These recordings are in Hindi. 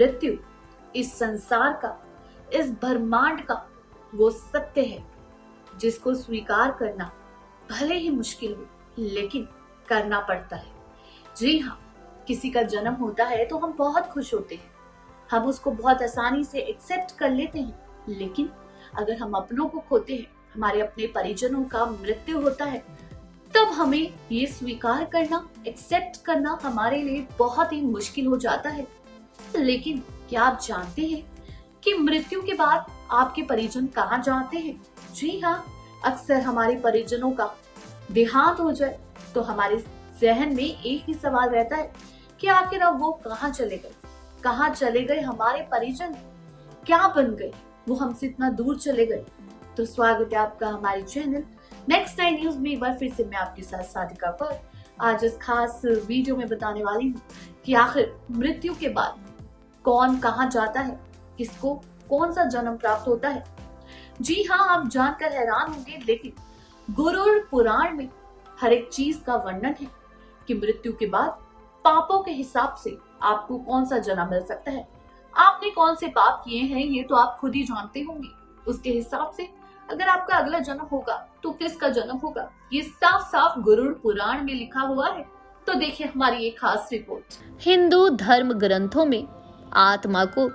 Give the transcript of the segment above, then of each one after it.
मृत्यु इस संसार का, इस ब्रह्मांड का वो सत्य है जिसको स्वीकार करना भले ही मुश्किल हो, लेकिन करना पड़ता है। जी हाँ, किसी का जन्म होता है तो हम बहुत खुश होते हैं, हम उसको बहुत आसानी से एक्सेप्ट कर लेते हैं। लेकिन अगर हम अपनों को खोते हैं, हमारे अपने परिजनों का मृत्यु होता है, तब हमें ये स्वीकार करना, एक्सेप्ट करना हमारे लिए बहुत ही मुश्किल हो जाता है। लेकिन क्या आप जानते हैं कि मृत्यु के बाद आपके परिजन कहाँ जाते हैं? जी हाँ, अक्सर हमारे परिजनों का देहांत हो जाए तो हमारे जहन में एक ही सवाल रहता है कि आखिर अब वो कहाँ चले गए, कहाँ चले गए हमारे परिजन, क्या बन गए, वो हमसे इतना दूर चले गए। तो स्वागत है आपका हमारे चैनल नेक्स्ट 9 न्यूज में। एक बार फिर से मैं आपके साथ साधिका पर आज इस खास वीडियो में बताने वाली हूँ कि आखिर मृत्यु के बाद कौन कहाँ जाता है, किसको कौन सा जन्म प्राप्त होता है। जी हाँ, आप जानकर हैरान होंगे, लेकिन गरुड़ पुराण में हर एक चीज का वर्णन है कि मृत्यु के बाद पापों के हिसाब से आपको कौन सा जन्म मिल सकता है। आपने कौन से पाप किए हैं ये तो आप खुद ही जानते होंगे। उसके हिसाब से अगर आपका अगला जन्म होगा तो किसका जन्म होगा, ये साफ साफ गरुड़ पुराण में लिखा हुआ है। तो देखिए हमारी एक खास रिपोर्ट। हिंदू धर्म ग्रंथों में आत्मा को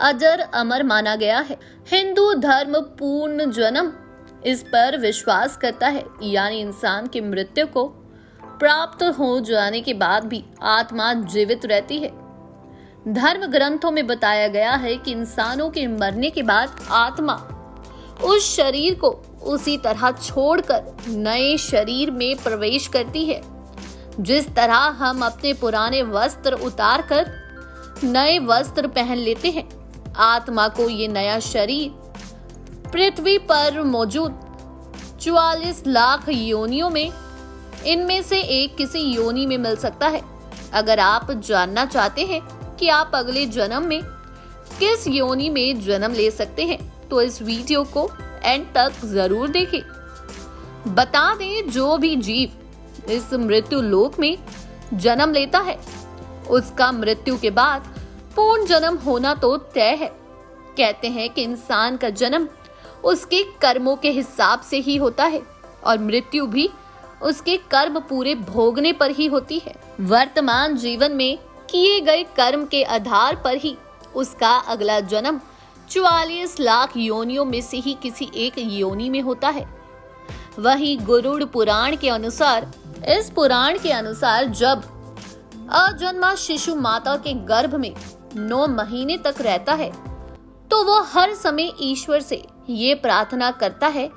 अजर अमर माना गया है। हिंदू धर्म पूर्ण जन्म इस पर विश्वास करता है, यानी इंसान की मृत्यु को प्राप्त हो जाने के बाद भी आत्मा जीवित रहती है। धर्म ग्रंथों में बताया गया है कि इंसानों के मरने के बाद आत्मा उस शरीर को उसी तरह छोड़कर नए शरीर में प्रवेश करती है। जिस तरह हम अपने पुराने वस्त्र उतारकर नए वस्त्र पहन लेते हैं, आत्मा को ये नया शरीर पृथ्वी पर मौजूद 44 लाख योनियों में इनमें से एक किसी योनि में मिल सकता है। अगर आप जानना चाहते हैं कि आप अगले जन्म में किस योनि में जन्म ले सकते हैं तो इस वीडियो को एंड तक जरूर देखें। बता दें, जो भी जीव इस मृत्यु लोक में जन्म लेता है उसका मृत्यु के बाद पूर्ण जन्म होना तो तय है। कहते हैं कि इंसान का जन्म उसके कर्मों के हिसाब से ही होता है और मृत्यु भी उसके कर्म पूरे भोगने पर ही होती है। वर्तमान जीवन में किए गए कर्म के आधार पर ही उसका अगला जन्म 44 लाख योनियों में से ही किसी एक योनि में होता है। वहीं गरुड़ पुराण के अनुसार, इस पुराण के अनुसार जब अजन्मा शिशु माता के गर्भ में 9 महीने तक रहता है तो वो हर समय ईश्वर से ये प्रार्थना करता है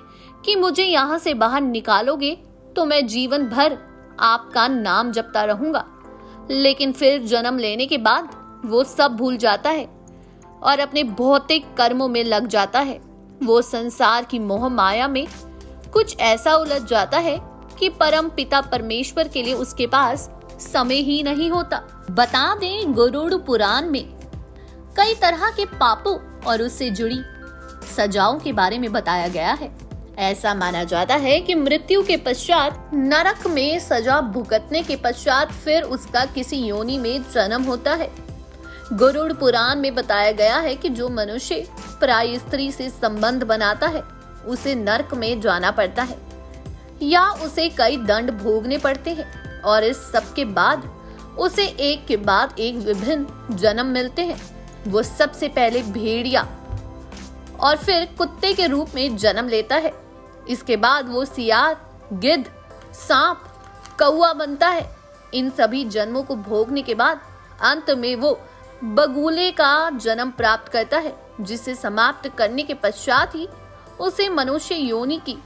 कि मुझे यहाँ से बाहर निकालोगे तो मैं जीवन भर आपका नाम जपता रहूंगा। लेकिन फिर जन्म लेने के बाद वो सब भूल जाता है और अपने भौतिक कर्मों में लग जाता है। वो संसार की मोह माया में कुछ ऐसा उलझ जाता है कि परम पिता परमेश्वर के लिए उसके पास समय ही नहीं होता। बता दें, गरुड़ पुराण में कई तरह के पापों और उससे जुड़ी सजाओं के बारे में बताया गया है। ऐसा माना जाता है कि मृत्यु के पश्चात नरक में सजा भुगतने के पश्चात फिर उसका किसी योनि में जन्म होता है। गरुड़ पुराण में बताया गया है कि जो मनुष्य पराई स्त्री से संबंध बनाता है उसे नरक में जाना पड़ता है या उसे कई दंड भोगने पड़ते हैं और इस सब के बाद उसे एक के बाद एक विभिन्न जन्म मिलते हैं। वो सबसे पहले भेड़िया और फिर कुत्ते के रूप में जन्म लेता है। इसके बाद वो सियार, गिद्ध, सांप, कौवा बनता है। इन सभी जन्मों को भोगने के बाद अंत में वो बगुले का जन्म प्राप्त करता है, जिसे समाप्त करने के पश्चात ही उसे मनुष्य योनि की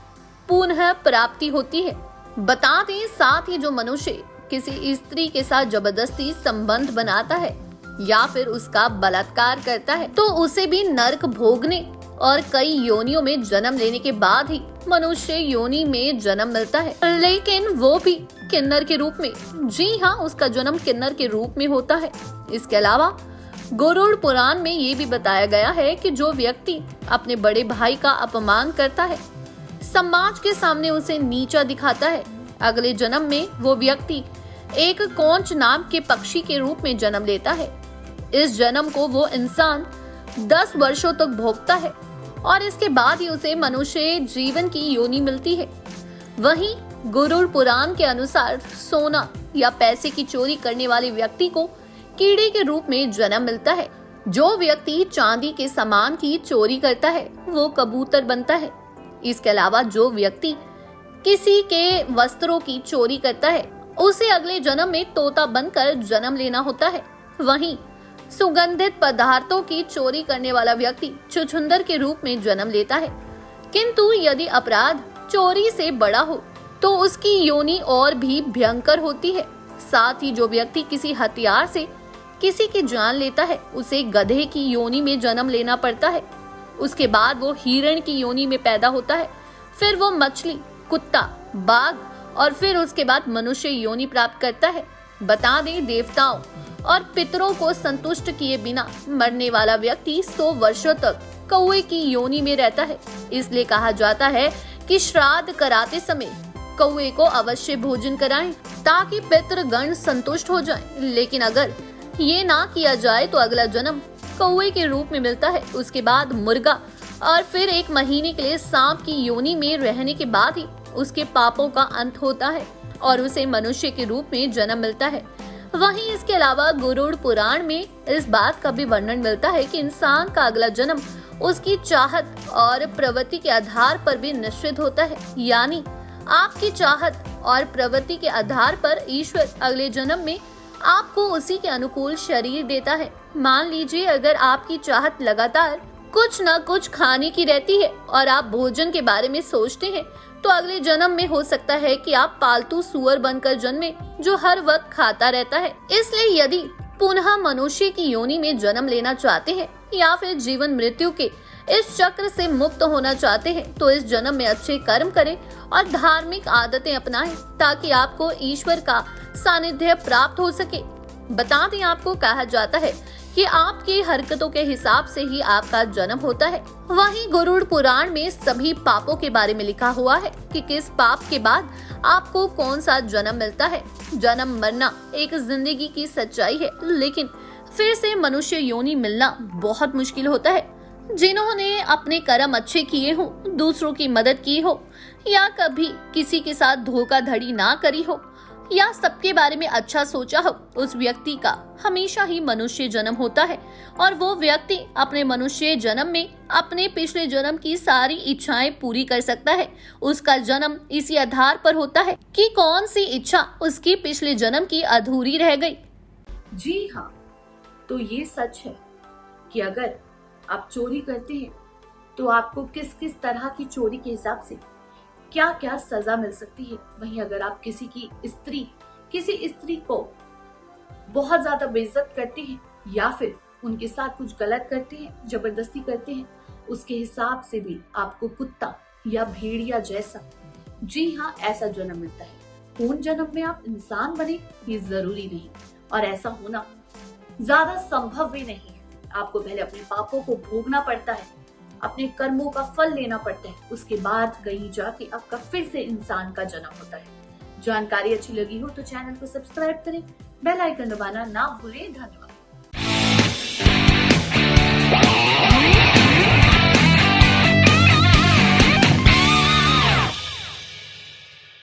पुनः प्राप्ति होती है। बता दें, साथ ही जो मनुष्य किसी स्त्री के साथ जबरदस्ती संबंध बनाता है या फिर उसका बलात्कार करता है तो उसे भी नरक भोगने और कई योनियों में जन्म लेने के बाद ही मनुष्य योनि में जन्म मिलता है, लेकिन वो भी किन्नर के रूप में। जी हाँ, उसका जन्म किन्नर के रूप में होता है। इसके अलावा गरुड़ पुराण में ये भी बताया गया है कि जो व्यक्ति अपने बड़े भाई का अपमान करता है, समाज के सामने उसे नीचा दिखाता है, अगले जन्म में वो व्यक्ति एक कौंच नाम के पक्षी के रूप में जन्म लेता है। इस जन्म को वो इंसान 10 वर्षों तक भोगता है और इसके बाद ही उसे मनुष्य जीवन की योनि मिलती है। वहीं गरुड़ पुराण के अनुसार सोना या पैसे की चोरी करने वाले व्यक्ति को कीड़े के रूप में जन्म मिलता है। जो व्यक्ति चांदी के सामान की चोरी करता है वो कबूतर बनता है। इसके अलावा जो व्यक्ति किसी के वस्त्रों की चोरी करता है उसे अगले जन्म में तोता बनकर जन्म लेना होता है। वहीं सुगंधित पदार्थों की चोरी करने वाला व्यक्ति छुछुंदर के रूप में जन्म लेता है। किंतु यदि अपराध चोरी से बड़ा हो तो उसकी योनि और भी भयंकर होती है। साथ ही जो व्यक्ति किसी हथियार से किसी की जान लेता है उसे गधे की योनि में जन्म लेना पड़ता है। उसके बाद वो हिरण की योनि में पैदा होता है, फिर वो मछली, कुत्ता, बाघ और फिर उसके बाद मनुष्य योनि प्राप्त करता है। बता दें, देवताओं और पितरों को संतुष्ट किए बिना मरने वाला व्यक्ति 100 वर्षों तक कौवे की योनि में रहता है। इसलिए कहा जाता है कि श्राद्ध कराते समय कौवे को अवश्य भोजन कराएं ताकि पितृगण संतुष्ट हो जाएं। लेकिन अगर ये ना किया जाए तो अगला जन्म कौवे के रूप में मिलता है, उसके बाद मुर्गा और फिर 1 महीने के लिए सांप की योनि में रहने के बाद ही उसके पापों का अंत होता है और उसे मनुष्य के रूप में जन्म मिलता है। वहीं इसके अलावा गरुड़ पुराण में इस बात का भी वर्णन मिलता है कि इंसान का अगला जन्म उसकी चाहत और प्रवृत्ति के आधार पर भी निश्चित होता है। यानी आपकी चाहत और प्रवृत्ति के आधार पर ईश्वर अगले जन्म में आपको उसी के अनुकूल शरीर देता है। मान लीजिए अगर आपकी चाहत लगातार कुछ न कुछ खाने की रहती है और आप भोजन के बारे में सोचते हैं तो अगले जन्म में हो सकता है कि आप पालतू सुअर बनकर जन्मे जो हर वक्त खाता रहता है। इसलिए यदि पुनः मनुष्य की योनि में जन्म लेना चाहते हैं या फिर जीवन मृत्यु के इस चक्र से मुक्त होना चाहते हैं तो इस जन्म में अच्छे कर्म करें और धार्मिक आदतें अपनाएं ताकि आपको ईश्वर का सानिध्य प्राप्त हो सके। बता दें, आपको कहा जाता है कि आपकी हरकतों के हिसाब से ही आपका जन्म होता है। वहीं गरुड़ पुराण में सभी पापों के बारे में लिखा हुआ है कि किस पाप के बाद आपको कौन सा जन्म मिलता है। जन्म मरना एक जिंदगी की सच्चाई है, लेकिन फिर से मनुष्य योनि मिलना बहुत मुश्किल होता है। जिन्होंने अपने कर्म अच्छे किए हो, दूसरों की मदद की हो या कभी किसी के साथ धोखाधड़ी ना करी हो या सबके बारे में अच्छा सोचा हो, उस व्यक्ति का हमेशा ही मनुष्य जन्म होता है और वो व्यक्ति अपने मनुष्य जन्म में अपने पिछले जन्म की सारी इच्छाएं पूरी कर सकता है। उसका जन्म इसी आधार पर होता है कि कौन सी इच्छा उसकी पिछले जन्म की अधूरी रह गई। जी हाँ, तो ये सच है कि अगर आप चोरी करते हैं तो आपको किस किस तरह की चोरी के हिसाब से क्या क्या सजा मिल सकती है। वहीं अगर आप किसी स्त्री को बहुत ज्यादा बेइज्जत करते हैं या फिर उनके साथ कुछ गलत करते हैं, जबरदस्ती करते हैं, उसके हिसाब से भी आपको कुत्ता या भेड़िया जैसा, जी हाँ, ऐसा जन्म मिलता है। कौन जन्म में आप इंसान बने ये जरूरी नहीं और ऐसा होना ज्यादा संभव भी नहीं है। आपको पहले अपने पापों को भोगना पड़ता है, अपने कर्मों का फल लेना पड़ता है, उसके बाद कहीं जाके आपका फिर से इंसान का जन्म होता है। जानकारी अच्छी लगी हो तो चैनल को सब्सक्राइब करें, बेल आइकन दबाना ना भूलें। धन्यवाद।